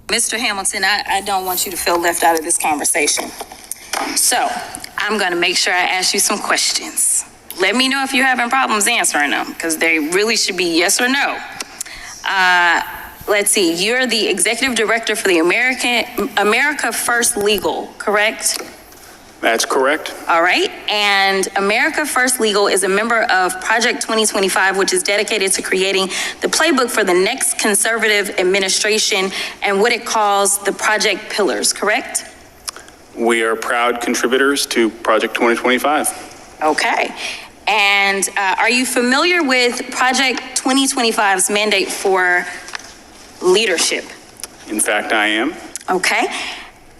Mr. Hamilton, I don't want you to feel left out of this conversation. So I'm going to make sure I ask you some questions. Let me know if you're having problems answering them, because they really should be yes or no. Let's see. You're the executive director for the America First Legal, correct? That's correct. All right. And America First Legal is a member of Project 2025, which is dedicated to creating the playbook for the next conservative administration and what it calls the Project Pillars, correct? We are proud contributors to Project 2025. Okay. And are you familiar with Project 2025's mandate for leadership? In fact, I am. Okay.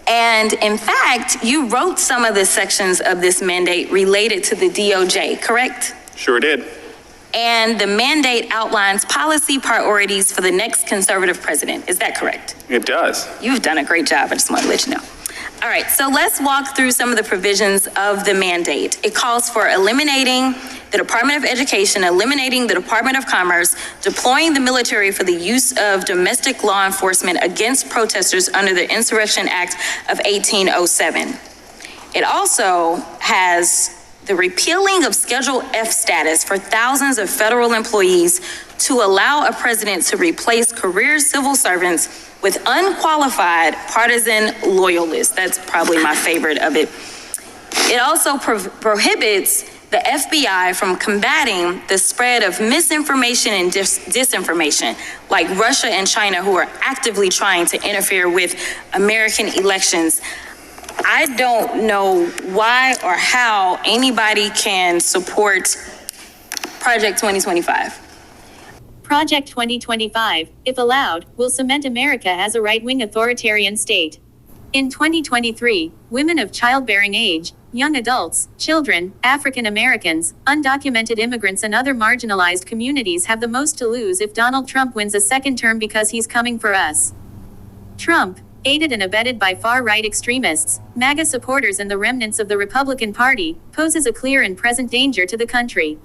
And in fact, you wrote some of the sections of this mandate related to the DOJ, correct? Sure did. And the mandate outlines policy priorities for the next conservative president. Is that correct? It does. You've done a great job. I just want to let you know. All right, so let's walk through some of the provisions of the mandate. It calls for eliminating the Department of Education, eliminating the Department of Commerce, deploying the military for the use of domestic law enforcement against protesters under the Insurrection Act of 1807. It also has the repealing of Schedule F status for thousands of federal employees to allow a president to replace career civil servants with unqualified partisan loyalists. That's probably my favorite of it. It also prohibits the FBI from combating the spread of misinformation and disinformation, like Russia and China, who are actively trying to interfere with American elections. I don't know why or how anybody can support Project 2025. Project 2025, if allowed, will cement America as a right-wing authoritarian state. In 2023, women of childbearing age, young adults, children, African Americans, undocumented immigrants and other marginalized communities have the most to lose if Donald Trump wins a second term because he's coming for us. Trump, aided and abetted by far-right extremists, MAGA supporters and the remnants of the Republican Party, poses a clear and present danger to the country.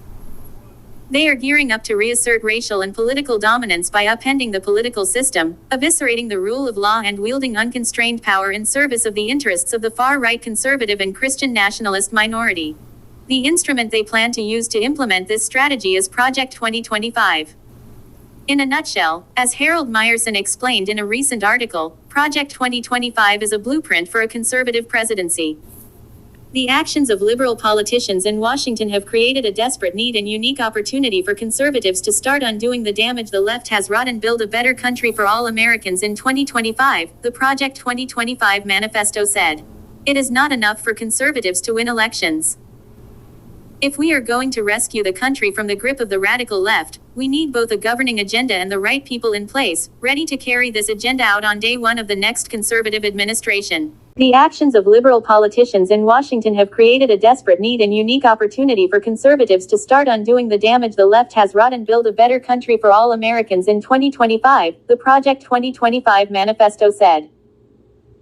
They are gearing up to reassert racial and political dominance by upending the political system, eviscerating the rule of law and wielding unconstrained power in service of the interests of the far-right conservative and Christian nationalist minority. The instrument they plan to use to implement this strategy is Project 2025. In a nutshell, as Harold Meyerson explained in a recent article, Project 2025 is a blueprint for a conservative presidency. The actions of liberal politicians in Washington have created a desperate need and unique opportunity for conservatives to start undoing the damage the left has wrought and build a better country for all Americans in 2025, the Project 2025 Manifesto said. It is not enough for conservatives to win elections. If we are going to rescue the country from the grip of the radical left, we need both a governing agenda and the right people in place, ready to carry this agenda out on day one of the next conservative administration. The actions of liberal politicians in Washington have created a desperate need and unique opportunity for conservatives to start undoing the damage the left has wrought and build a better country for all Americans in 2025, the Project 2025 Manifesto said.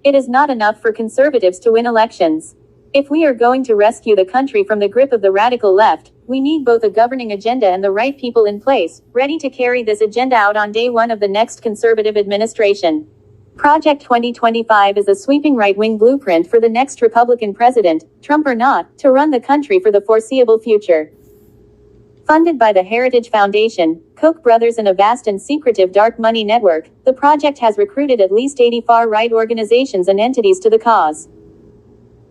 It is not enough for conservatives to win elections. If we are going to rescue the country from the grip of the radical left, we need both a governing agenda and the right people in place, ready to carry this agenda out on day one of the next conservative administration. Project 2025 is a sweeping right-wing blueprint for the next Republican president, Trump or not, to run the country for the foreseeable future. Funded by the Heritage Foundation, Koch brothers and a vast and secretive dark money network, the project has recruited at least 80 far-right organizations and entities to the cause.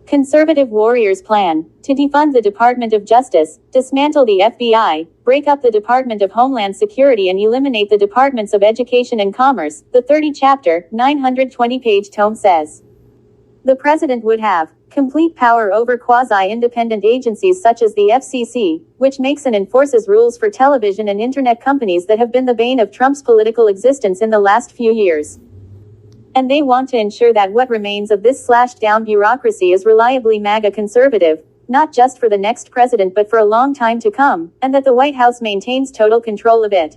Conservative warriors plan to defund the Department of Justice, dismantle the FBI, break up the Department of Homeland Security and eliminate the Departments of Education and Commerce, the 30-chapter, 920-page tome says. The president would have complete power over quasi-independent agencies such as the FCC, which makes and enforces rules for television and internet companies that have been the bane of Trump's political existence in the last few years. And they want to ensure that what remains of this slashed-down bureaucracy is reliably MAGA conservative, not just for the next president but for a long time to come, and that the White House maintains total control of it.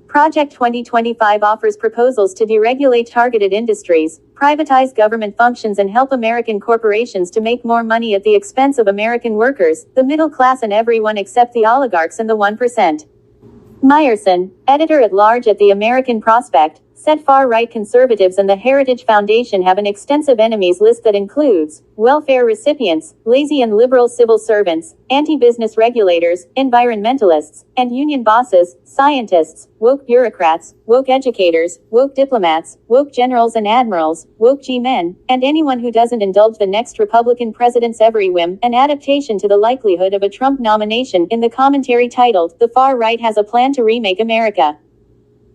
Project 2025 offers proposals to deregulate targeted industries, privatize government functions and help American corporations to make more money at the expense of American workers, the middle class and everyone except the oligarchs and the 1%. Meyerson, editor-at-large at the American Prospect, said far-right conservatives and the Heritage Foundation have an extensive enemies list that includes welfare recipients, lazy and liberal civil servants, anti-business regulators, environmentalists, and union bosses, scientists, woke bureaucrats, woke educators, woke diplomats, woke generals and admirals, woke G-men, and anyone who doesn't indulge the next Republican president's every whim, an adaptation to the likelihood of a Trump nomination in the commentary titled, "The Far Right Has a Plan to Remake America."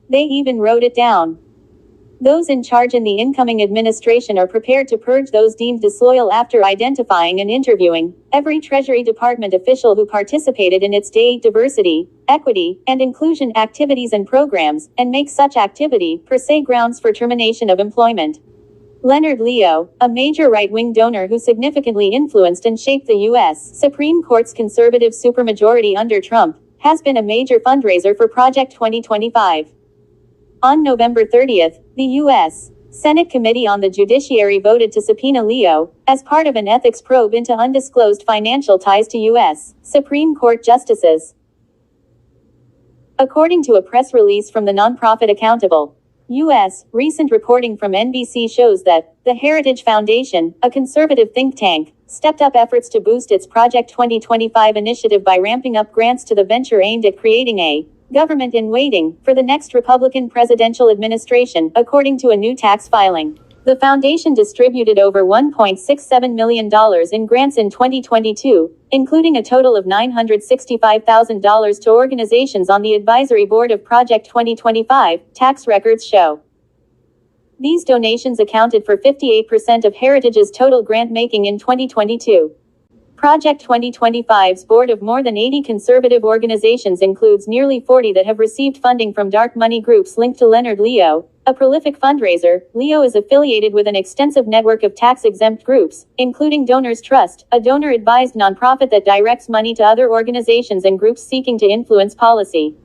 They even wrote it down. Those in charge in the incoming administration are prepared to purge those deemed disloyal after identifying and interviewing every Treasury Department official who participated in its day diversity, equity, and inclusion activities and programs, and make such activity per se grounds for termination of employment. Leonard Leo, a major right-wing donor who significantly influenced and shaped the U.S. Supreme Court's conservative supermajority under Trump, has been a major fundraiser for Project 2025. On November 30th, the U.S. Senate Committee on the Judiciary voted to subpoena Leo as part of an ethics probe into undisclosed financial ties to U.S. Supreme Court justices. According to a press release from the nonprofit Accountable U.S., recent reporting from NBC shows that the Heritage Foundation, a conservative think tank, stepped up efforts to boost its Project 2025 initiative by ramping up grants to the venture aimed at creating a government in waiting for the next Republican presidential administration, according to a new tax filing. The foundation distributed over $1.67 million in grants in 2022, including a total of $965,000 to organizations on the advisory board of Project 2025, tax records show. These donations accounted for 58% of Heritage's total grant making in 2022. Project 2025's board of more than 80 conservative organizations includes nearly 40 that have received funding from dark money groups linked to Leonard Leo, a prolific fundraiser. Leo is affiliated with an extensive network of tax-exempt groups, including Donors Trust, a donor-advised nonprofit that directs money to other organizations and groups seeking to influence policy.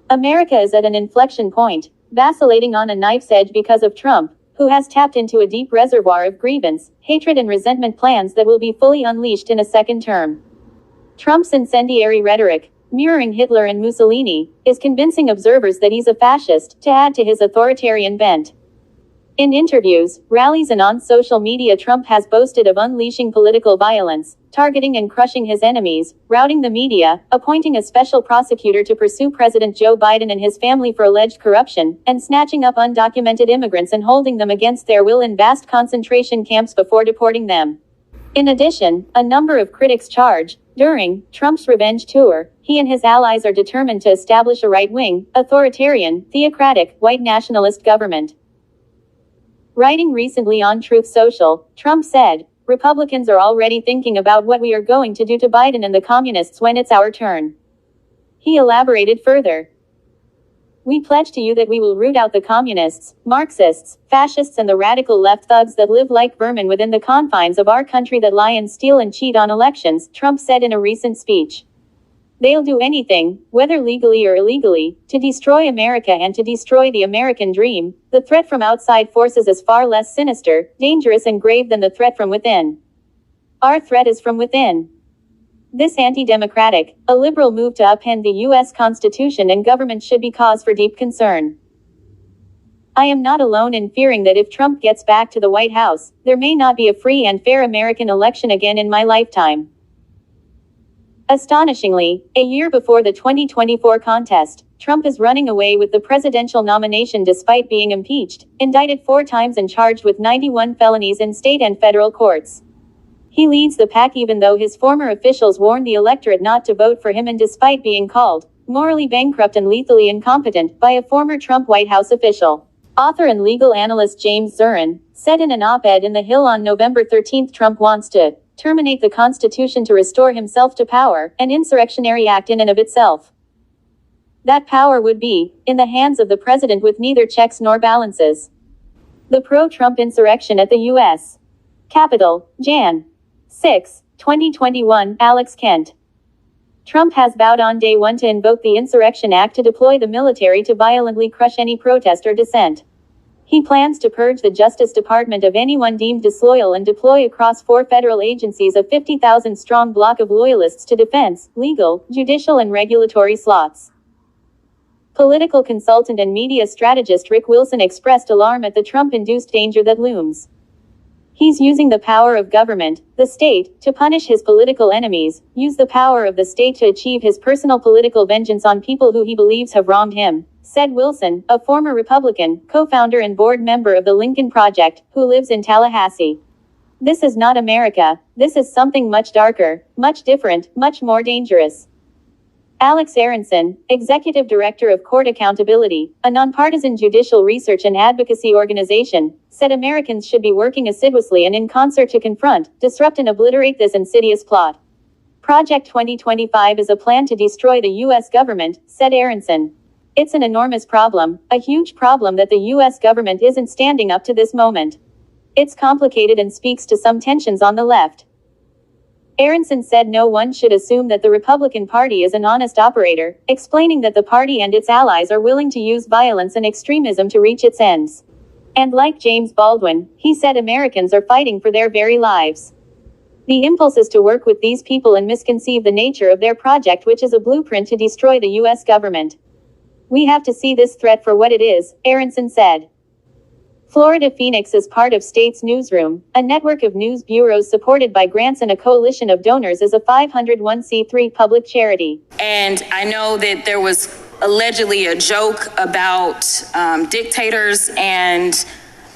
America is at an inflection point, vacillating on a knife's edge because of Trump, who has tapped into a deep reservoir of grievance, hatred and resentment plans that will be fully unleashed in a second term. Trump's incendiary rhetoric, mirroring Hitler and Mussolini, is convincing observers that he's a fascist, to add to his authoritarian bent. In interviews, rallies and on social media, Trump has boasted of unleashing political violence, targeting and crushing his enemies, routing the media, appointing a special prosecutor to pursue President Joe Biden and his family for alleged corruption, and snatching up undocumented immigrants and holding them against their will in vast concentration camps before deporting them. In addition, a number of critics charge, during Trump's revenge tour, he and his allies are determined to establish a right-wing, authoritarian, theocratic, white nationalist government. Writing recently on Truth Social, Trump said, "Republicans are already thinking about what we are going to do to Biden and the communists when it's our turn." He elaborated further. "We pledge to you that we will root out the communists, Marxists, fascists and the radical left thugs that live like vermin within the confines of our country that lie and steal and cheat on elections," Trump said in a recent speech. "They'll do anything, whether legally or illegally, to destroy America and to destroy the American dream. The threat from outside forces is far less sinister, dangerous and grave than the threat from within. Our threat is from within." This anti-democratic, illiberal move to upend the U.S. Constitution and government should be cause for deep concern. "I am not alone in fearing that if Trump gets back to the White House, there may not be a free and fair American election again in my lifetime." Astonishingly, a year before the 2024 contest, Trump is running away with the presidential nomination despite being impeached, indicted 4 times and charged with 91 felonies in state and federal courts. He leads the pack even though his former officials warned the electorate not to vote for him, and despite being called morally bankrupt and lethally incompetent by a former Trump White House official. Author and legal analyst James Zurin said in an op-ed in The Hill on November 13, Trump wants to terminate the Constitution to restore himself to power, an insurrectionary act in and of itself. That power would be in the hands of the president with neither checks nor balances. The pro-Trump insurrection at the U.S. Capitol, Jan. 6, 2021, Alex Kent. Trump has vowed on day one to invoke the Insurrection Act to deploy the military to violently crush any protest or dissent. He plans to purge the Justice Department of anyone deemed disloyal and deploy across 4 federal agencies a 50,000-strong block of loyalists to defense, legal, judicial and regulatory slots. Political consultant and media strategist Rick Wilson expressed alarm at the Trump-induced danger that looms. He's using the power of government, the state, to punish his political enemies, use the power of the state to achieve his personal political vengeance on people who he believes have wronged him, said Wilson, a former Republican, co-founder and board member of the Lincoln Project, who lives in Tallahassee. This is not America. This is something much darker, much different, much more dangerous. Alex Aronson, executive director of Court Accountability, a nonpartisan judicial research and advocacy organization, said Americans should be working assiduously and in concert to confront, disrupt and obliterate this insidious plot. Project 2025 is a plan to destroy the U.S. government, said Aronson. It's an enormous problem, a huge problem that the U.S. government isn't standing up to this moment. It's complicated and speaks to some tensions on the left. Aronson said no one should assume that the Republican Party is an honest operator, explaining that the party and its allies are willing to use violence and extremism to reach its ends. And like James Baldwin, he said Americans are fighting for their very lives. The impulse is to work with these people and misconceive the nature of their project, which is a blueprint to destroy the U.S. government. We have to see this threat for what it is, Aronson said. Florida Phoenix is part of State's Newsroom, a network of news bureaus supported by grants and a coalition of donors as a 501c3 public charity. And I know that there was allegedly a joke about dictators and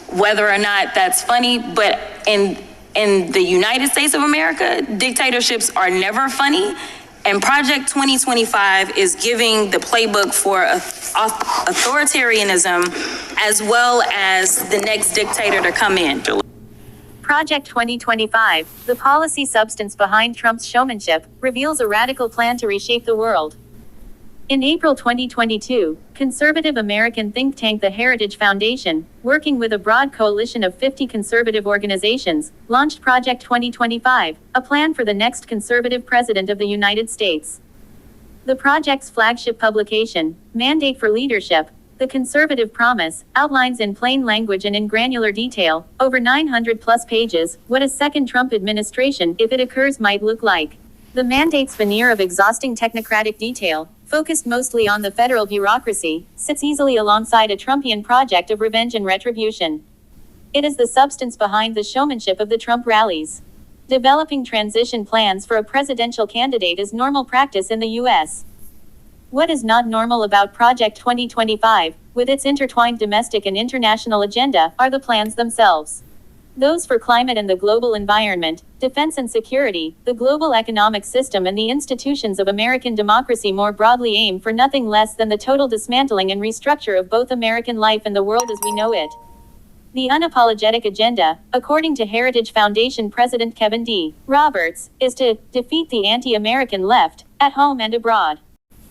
whether or not that's funny, but in the United States of America, dictatorships are never funny. And Project 2025 is giving the playbook for authoritarianism as well as the next dictator to come in. Project 2025, the policy substance behind Trump's showmanship, reveals a radical plan to reshape the world. In April 2022, conservative American think tank the Heritage Foundation, working with a broad coalition of 50 conservative organizations, launched Project 2025, a plan for the next conservative president of the United States. The project's flagship publication, Mandate for Leadership, The Conservative Promise, outlines in plain language and in granular detail, over 900+ pages, what a second Trump administration, if it occurs, might look like. The mandate's veneer of exhausting technocratic detail, focused mostly on the federal bureaucracy, sits easily alongside a Trumpian project of revenge and retribution. It is the substance behind the showmanship of the Trump rallies. Developing transition plans for a presidential candidate is normal practice in the U.S. What is not normal about Project 2025, with its intertwined domestic and international agenda, are the plans themselves. Those for climate and the global environment, defense and security, the global economic system and the institutions of American democracy more broadly aim for nothing less than the total dismantling and restructure of both American life and the world as we know it. The unapologetic agenda, according to Heritage Foundation President Kevin D. Roberts, is to defeat the anti-American left, at home and abroad.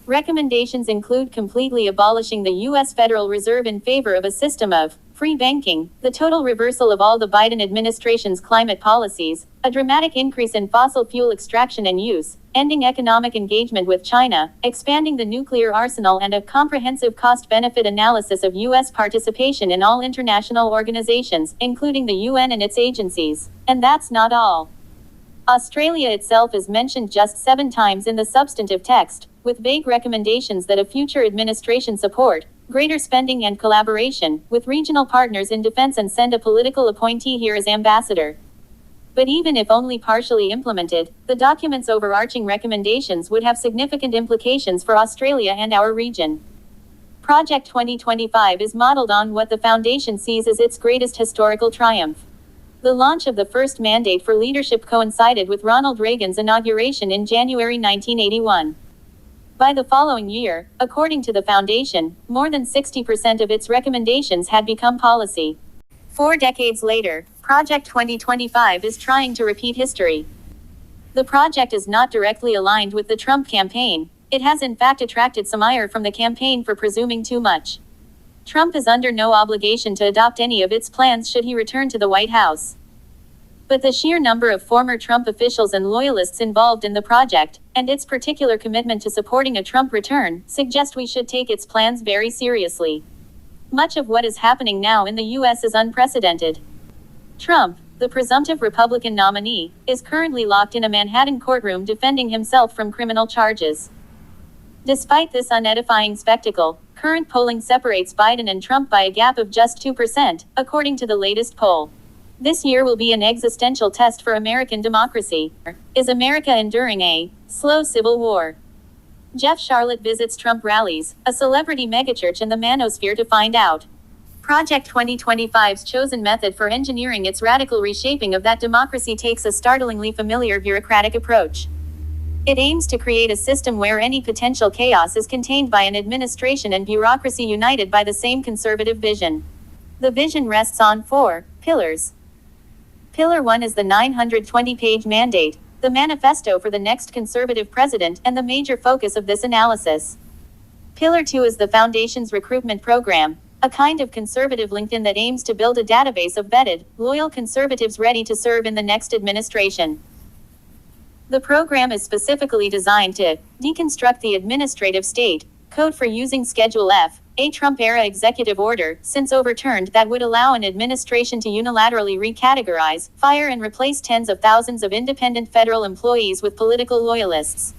Recommendations include completely abolishing the U.S. Federal Reserve in favor of a system of free banking, the total reversal of all the Biden administration's climate policies, a dramatic increase in fossil fuel extraction and use, ending economic engagement with China, expanding the nuclear arsenal, and a comprehensive cost-benefit analysis of U.S. participation in all international organizations, including the UN and its agencies. And that's not all. Australia itself is mentioned just 7 times in the substantive text, with vague recommendations that a future administration support greater spending and collaboration with regional partners in defense and send a political appointee here as ambassador. But even if only partially implemented, the document's overarching recommendations would have significant implications for Australia and our region. Project 2025 is modeled on what the Foundation sees as its greatest historical triumph. The launch of the first mandate for leadership coincided with Ronald Reagan's inauguration in January 1981. By the following year, according to the Foundation, more than 60% of its recommendations had become policy. 4 decades later, Project 2025 is trying to repeat history. The project is not directly aligned with the Trump campaign. It has in fact attracted some ire from the campaign for presuming too much. Trump is under no obligation to adopt any of its plans should he return to the White House. But the sheer number of former Trump officials and loyalists involved in the project, and its particular commitment to supporting a Trump return, suggest we should take its plans very seriously. Much of what is happening now in the U.S. is unprecedented. Trump, the presumptive Republican nominee, is currently locked in a Manhattan courtroom defending himself from criminal charges. Despite this unedifying spectacle, Current polling separates Biden and Trump by a gap of just 2%, according to the latest poll. This year will be an existential test for American democracy. Is America enduring a slow civil war? Jeff Charlotte visits Trump rallies, a celebrity megachurch in the manosphere to find out. Project 2025's chosen method for engineering its radical reshaping of that democracy takes a startlingly familiar bureaucratic approach. It aims to create a system where any potential chaos is contained by an administration and bureaucracy united by the same conservative vision. The vision rests on 4 pillars. Pillar 1 is the 920-page mandate, the manifesto for the next conservative president and the major focus of this analysis. Pillar 2 is the foundation's recruitment program, a kind of conservative LinkedIn that aims to build a database of vetted, loyal conservatives ready to serve in the next administration. The program is specifically designed to deconstruct the administrative state, code for using Schedule F, a Trump-era executive order, since overturned, that would allow an administration to unilaterally recategorize, fire and replace tens of thousands of independent federal employees with political loyalists.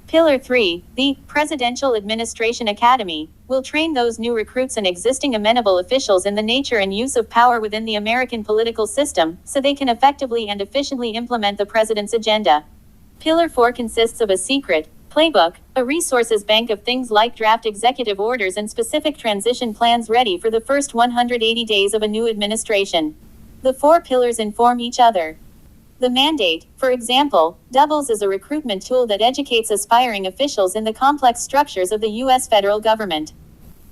Pillar 3, the Presidential Administration Academy, will train those new recruits and existing amenable officials in the nature and use of power within the American political system, so they can effectively and efficiently implement the president's agenda. Pillar 4 consists of a secret playbook, a resources bank of things like draft executive orders and specific transition plans ready for the first 180 days of a new administration. The 4 pillars inform each other. The mandate, for example, doubles as a recruitment tool that educates aspiring officials in the complex structures of the U.S. federal government.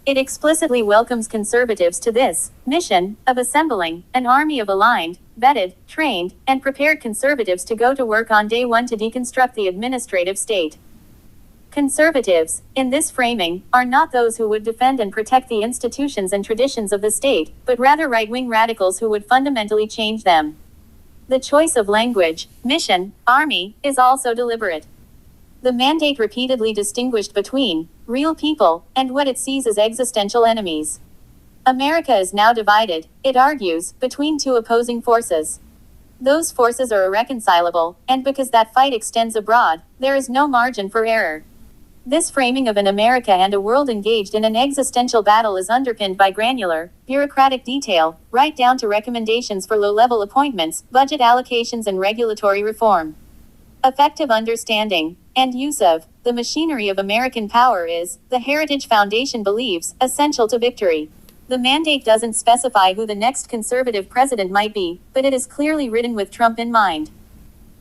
It explicitly welcomes conservatives to this mission of assembling an army of aligned, vetted, trained, and prepared conservatives to go to work on day one to deconstruct the administrative state. Conservatives, in this framing, are not those who would defend and protect the institutions and traditions of the state, but rather right-wing radicals who would fundamentally change them. The choice of language, mission, army, is also deliberate. The mandate repeatedly distinguished between real people and what it sees as existential enemies. America is now divided, it argues, between 2 opposing forces. Those forces are irreconcilable, and because that fight extends abroad, there is no margin for error. This framing of an America and a world engaged in an existential battle is underpinned by granular, bureaucratic detail, right down to recommendations for low-level appointments, budget allocations and regulatory reform. Effective understanding and use of the machinery of American power is, the Heritage Foundation believes, essential to victory. The mandate doesn't specify who the next conservative president might be, but it is clearly written with Trump in mind.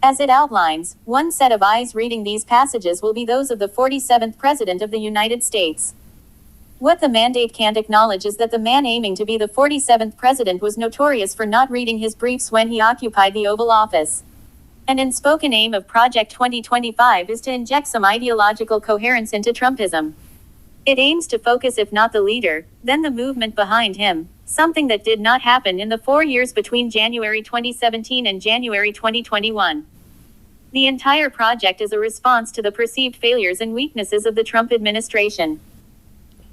As it outlines, one set of eyes reading these passages will be those of the 47th President of the United States. What the mandate can't acknowledge is that the man aiming to be the 47th President was notorious for not reading his briefs when he occupied the Oval Office. An unspoken aim of Project 2025 is to inject some ideological coherence into Trumpism. It aims to focus, if not the leader, then the movement behind him, something that did not happen in the 4 years between January 2017 and January 2021. The entire project is a response to the perceived failures and weaknesses of the Trump administration.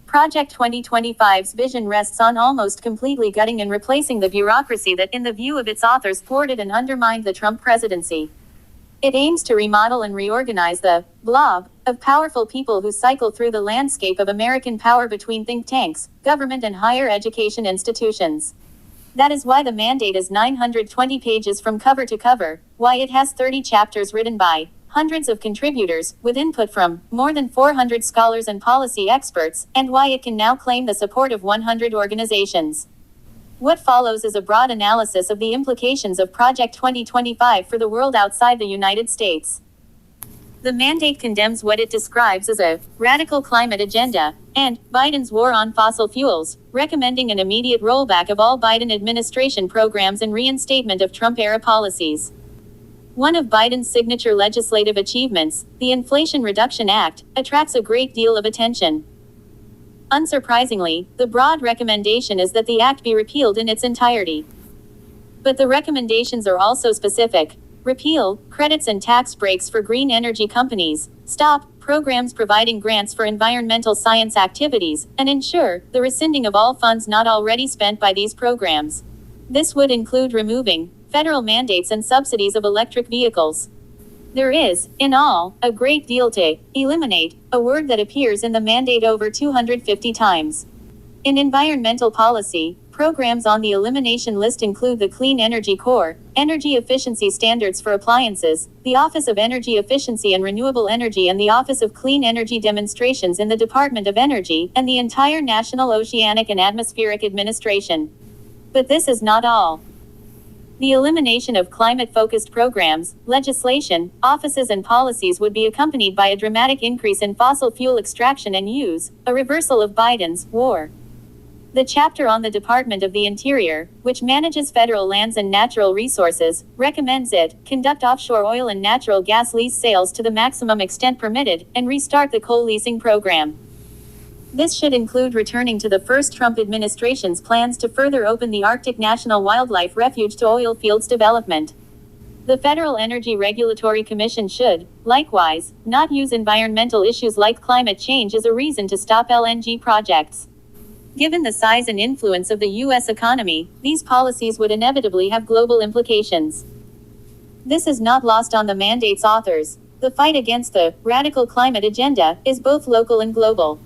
Project 2025's vision rests on almost completely gutting and replacing the bureaucracy that, in the view of its authors, thwarted and undermined the Trump presidency. It aims to remodel and reorganize the blob of powerful people who cycle through the landscape of American power between think tanks, government, and higher education institutions. That is why the mandate is 920 pages from cover to cover, why it has 30 chapters written by hundreds of contributors, with input from more than 400 scholars and policy experts, and why it can now claim the support of 100 organizations. What follows is a broad analysis of the implications of Project 2025 for the world outside the United States. The mandate condemns what it describes as a radical climate agenda and Biden's war on fossil fuels, recommending an immediate rollback of all Biden administration programs and reinstatement of Trump-era policies. One of Biden's signature legislative achievements, the Inflation Reduction Act, attracts a great deal of attention. Unsurprisingly, the broad recommendation is that the act be repealed in its entirety. But the recommendations are also specific. Repeal credits and tax breaks for green energy companies, stop programs providing grants for environmental science activities, and ensure the rescinding of all funds not already spent by these programs. This would include removing federal mandates and subsidies of electric vehicles. There is, in all, a great deal to eliminate, a word that appears in the mandate over 250 times. In environmental policy, programs on the elimination list include the Clean Energy Corps, energy efficiency standards for appliances, the Office of Energy Efficiency and Renewable Energy and the Office of Clean Energy Demonstrations in the Department of Energy, and the entire National Oceanic and Atmospheric Administration. But this is not all. The elimination of climate-focused programs, legislation, offices and policies would be accompanied by a dramatic increase in fossil fuel extraction and use, a reversal of Biden's war. The chapter on the Department of the Interior, which manages federal lands and natural resources, recommends it conduct offshore oil and natural gas lease sales to the maximum extent permitted, and restart the coal leasing program. This should include returning to the first Trump administration's plans to further open the Arctic National Wildlife Refuge to oil fields development. The Federal Energy Regulatory Commission should, likewise, not use environmental issues like climate change as a reason to stop LNG projects. Given the size and influence of the U.S. economy, these policies would inevitably have global implications. This is not lost on the mandate's authors. The fight against the radical climate agenda is both local and global.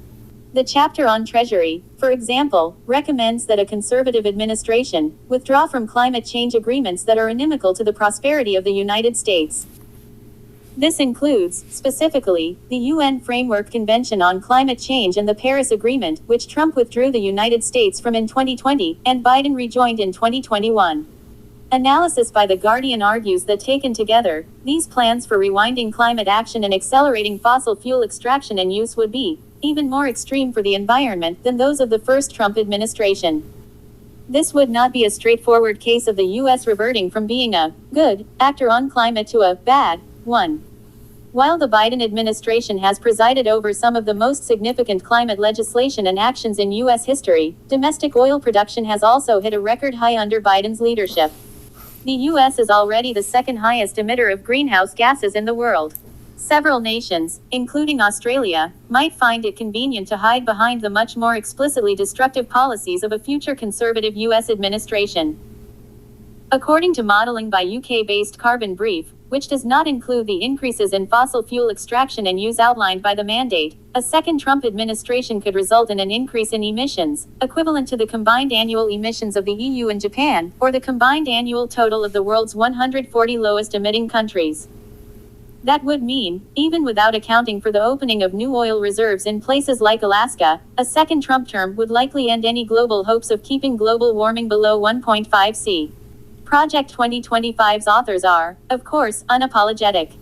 The chapter on Treasury, for example, recommends that a conservative administration withdraw from climate change agreements that are inimical to the prosperity of the United States. This includes, specifically, the UN Framework Convention on Climate Change and the Paris Agreement, which Trump withdrew the United States from in 2020, and Biden rejoined in 2021. Analysis by The Guardian argues that taken together, these plans for rewinding climate action and accelerating fossil fuel extraction and use would be even more extreme for the environment than those of the first Trump administration. This would not be a straightforward case of the U.S. reverting from being a good actor on climate to a bad one. While the Biden administration has presided over some of the most significant climate legislation and actions in U.S. history, domestic oil production has also hit a record high under Biden's leadership. The U.S. is already the second highest emitter of greenhouse gases in the world. Several nations, including Australia, might find it convenient to hide behind the much more explicitly destructive policies of a future conservative U.S. administration. According to modeling by UK-based Carbon Brief, which does not include the increases in fossil fuel extraction and use outlined by the mandate, a second Trump administration could result in an increase in emissions, equivalent to the combined annual emissions of the EU and Japan, or the combined annual total of the world's 140 lowest emitting countries. That would mean, even without accounting for the opening of new oil reserves in places like Alaska, a second Trump term would likely end any global hopes of keeping global warming below 1.5 C. Project 2025's authors are, of course, unapologetic.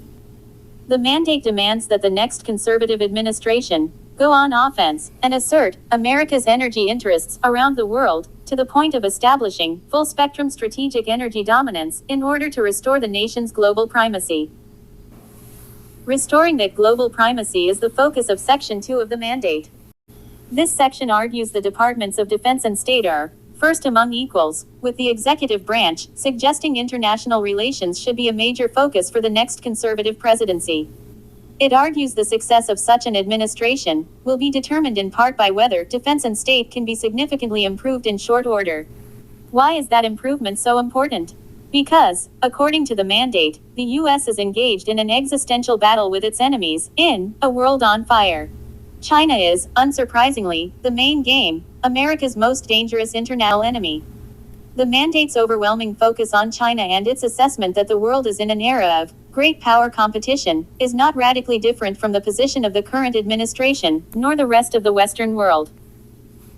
The mandate demands that the next conservative administration go on offense and assert America's energy interests around the world to the point of establishing full-spectrum strategic energy dominance in order to restore the nation's global primacy. Restoring that global primacy is the focus of Section 2 of the mandate. This section argues the Departments of Defense and State are first among equals, with the executive branch suggesting international relations should be a major focus for the next conservative presidency. It argues the success of such an administration will be determined in part by whether defense and state can be significantly improved in short order. Why is that improvement so important? Because, according to the mandate, the U.S. is engaged in an existential battle with its enemies, in a world on fire. China is, unsurprisingly, the main game, America's most dangerous internal enemy. The mandate's overwhelming focus on China and its assessment that the world is in an era of great power competition is not radically different from the position of the current administration, nor the rest of the Western world.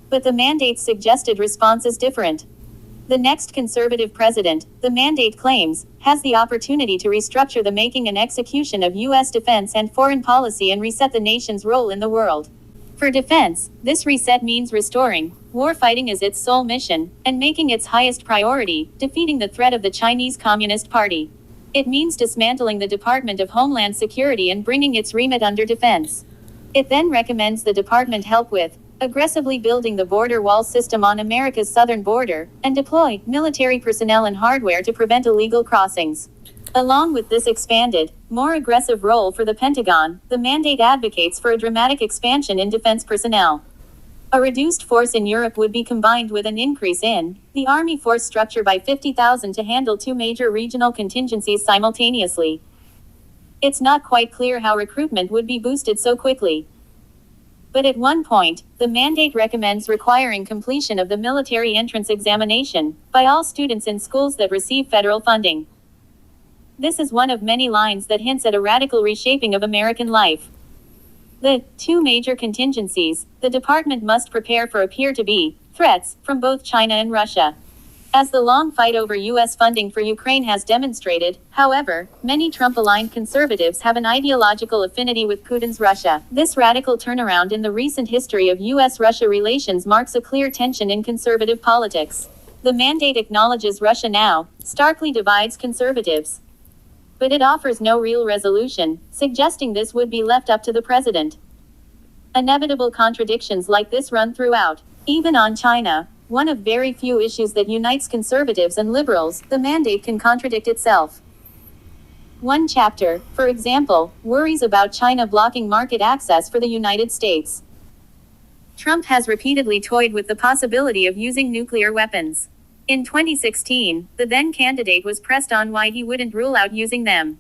But the mandate's suggested response is different. The next conservative president, the mandate claims, has the opportunity to restructure the making and execution of U.S. defense and foreign policy and reset the nation's role in the world. For defense, this reset means restoring warfighting as its sole mission, and making its highest priority defeating the threat of the Chinese Communist Party. It means dismantling the Department of Homeland Security and bringing its remit under defense. It then recommends the department help with aggressively building the border wall system on America's southern border, and deploy military personnel and hardware to prevent illegal crossings. Along with this expanded, more aggressive role for the Pentagon, the mandate advocates for a dramatic expansion in defense personnel. A reduced force in Europe would be combined with an increase in the Army force structure by 50,000 to handle two major regional contingencies simultaneously. It's not quite clear how recruitment would be boosted so quickly. But at one point, the mandate recommends requiring completion of the military entrance examination by all students in schools that receive federal funding. This is one of many lines that hints at a radical reshaping of American life. The two major contingencies: the department must prepare for appear-to-be threats from both China and Russia. As the long fight over U.S. funding for Ukraine has demonstrated, however, many Trump-aligned conservatives have an ideological affinity with Putin's Russia. This radical turnaround in the recent history of U.S.-Russia relations marks a clear tension in conservative politics. The mandate acknowledges Russia now, starkly divides conservatives. But it offers no real resolution, suggesting this would be left up to the president. Inevitable contradictions like this run throughout. Even on China, one of very few issues that unites conservatives and liberals, the mandate can contradict itself. One chapter, for example, worries about China blocking market access for the United States. Trump has repeatedly toyed with the possibility of using nuclear weapons. In 2016, the then candidate was pressed on why he wouldn't rule out using them.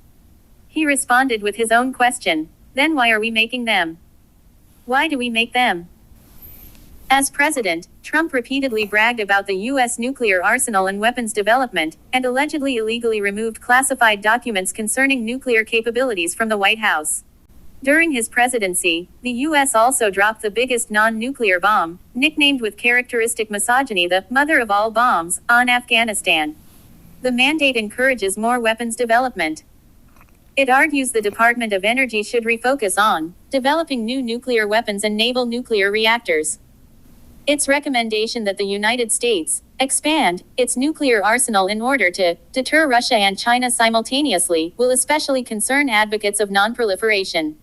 He responded with his own question: then why are we making them? Why do we make them? As president, Trump repeatedly bragged about the U.S. nuclear arsenal and weapons development, and allegedly illegally removed classified documents concerning nuclear capabilities from the White House. During his presidency, the U.S. also dropped the biggest non-nuclear bomb, nicknamed with characteristic misogyny the mother of all bombs, on Afghanistan. The mandate encourages more weapons development. It argues the Department of Energy should refocus on developing new nuclear weapons and naval nuclear reactors. Its recommendation that the United States expand its nuclear arsenal in order to deter Russia and China simultaneously will especially concern advocates of nonproliferation.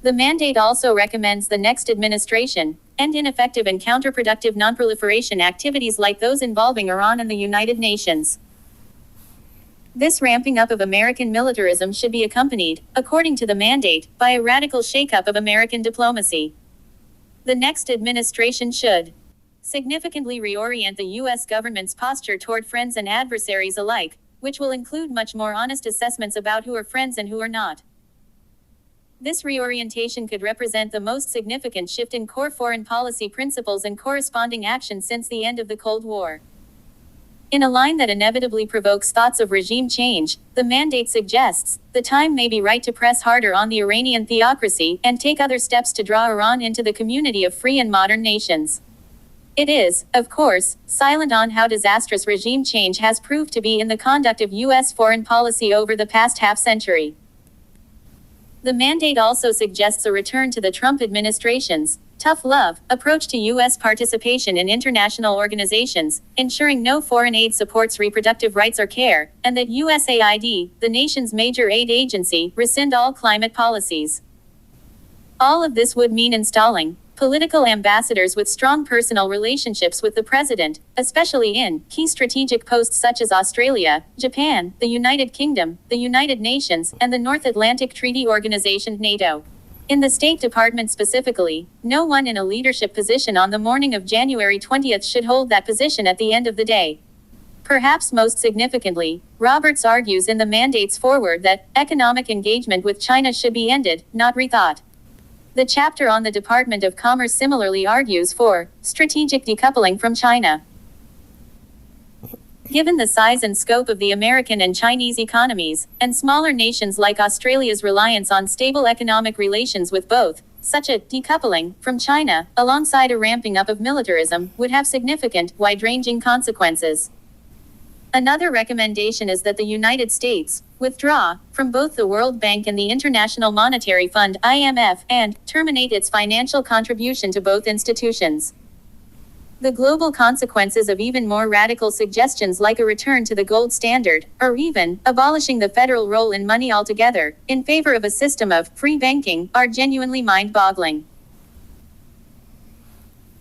The mandate also recommends the next administration end ineffective and counterproductive nonproliferation activities like those involving Iran and the United Nations. This ramping up of American militarism should be accompanied, according to the mandate, by a radical shakeup of American diplomacy. The next administration should significantly reorient the U.S. government's posture toward friends and adversaries alike, which will include much more honest assessments about who are friends and who are not. This reorientation could represent the most significant shift in core foreign policy principles and corresponding action since the end of the Cold War. In a line that inevitably provokes thoughts of regime change, the mandate suggests the time may be right to press harder on the Iranian theocracy and take other steps to draw Iran into the community of free and modern nations. It is, of course, silent on how disastrous regime change has proved to be in the conduct of U.S. foreign policy over the past half-century. The mandate also suggests a return to the Trump administration's tough love approach to U.S. participation in international organizations, ensuring no foreign aid supports reproductive rights or care, and that USAID, the nation's major aid agency, rescind all climate policies. All of this would mean installing political ambassadors with strong personal relationships with the president, especially in key strategic posts such as Australia, Japan, the United Kingdom, the United Nations, and the North Atlantic Treaty Organization (NATO). In the State Department specifically, no one in a leadership position on the morning of January 20th should hold that position at the end of the day. Perhaps most significantly, Roberts argues in the mandate's foreword that economic engagement with China should be ended, not rethought. The chapter on the Department of Commerce similarly argues for strategic decoupling from China. Given the size and scope of the American and Chinese economies, and smaller nations like Australia's reliance on stable economic relations with both, such a decoupling from China, alongside a ramping up of militarism, would have significant, wide-ranging consequences. Another recommendation is that the United States withdraw from both the World Bank and the International Monetary Fund (IMF) and terminate its financial contribution to both institutions. The global consequences of even more radical suggestions like a return to the gold standard, or even abolishing the federal role in money altogether, in favor of a system of free banking, are genuinely mind-boggling.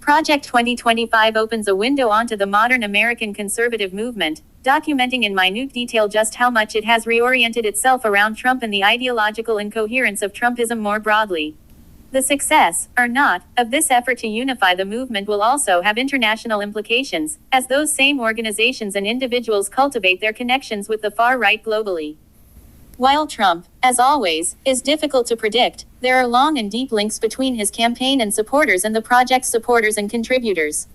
Project 2025 opens a window onto the modern American conservative movement, documenting in minute detail just how much it has reoriented itself around Trump and the ideological incoherence of Trumpism more broadly. The success, or not, of this effort to unify the movement will also have international implications, as those same organizations and individuals cultivate their connections with the far right globally. While Trump, as always, is difficult to predict, there are long and deep links between his campaign and supporters and the project's supporters and contributors.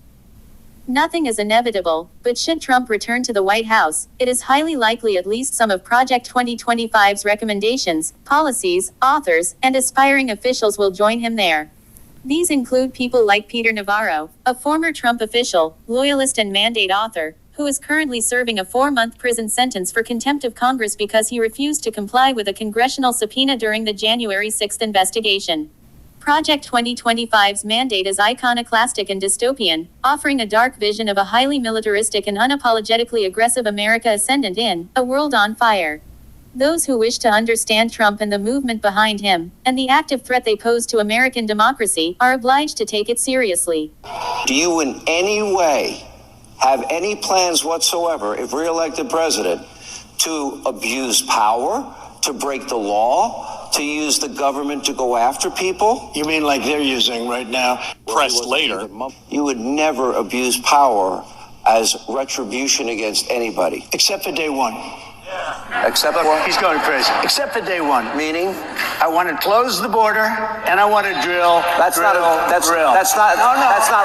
Nothing is inevitable, but should Trump return to the White House, it is highly likely at least some of Project 2025's recommendations, policies, authors, and aspiring officials will join him there. These include people like Peter Navarro, a former Trump official, loyalist and mandate author, who is currently serving a 4-month prison sentence for contempt of Congress because he refused to comply with a congressional subpoena during the January 6 investigation. Project 2025's mandate is iconoclastic and dystopian, offering a dark vision of a highly militaristic and unapologetically aggressive America ascendant in A World on Fire. Those who wish to understand Trump and the movement behind him, and the active threat they pose to American democracy, are obliged to take it seriously. Do you in any way have any plans whatsoever, if reelected president, to abuse power, to break the law, to use the government to go after people? You mean like they're using right now? Pressed later. You would never abuse power as retribution against anybody. Except for day one. Except Look, what? he's going crazy. Except for day one. Meaning? I want to close the border and I want to drill. That's not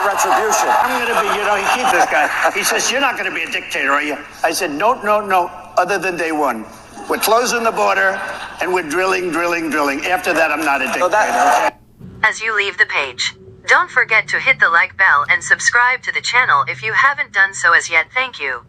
retribution. I'm going to be, he keeps this guy. He says, you're not going to be a dictator, are you? I said, no, other than day one. We're closing the border and we're drilling. After that, I'm not a dictator. Okay? As you leave the page, don't forget to hit the like bell and subscribe to the channel if you haven't done so as yet. Thank you.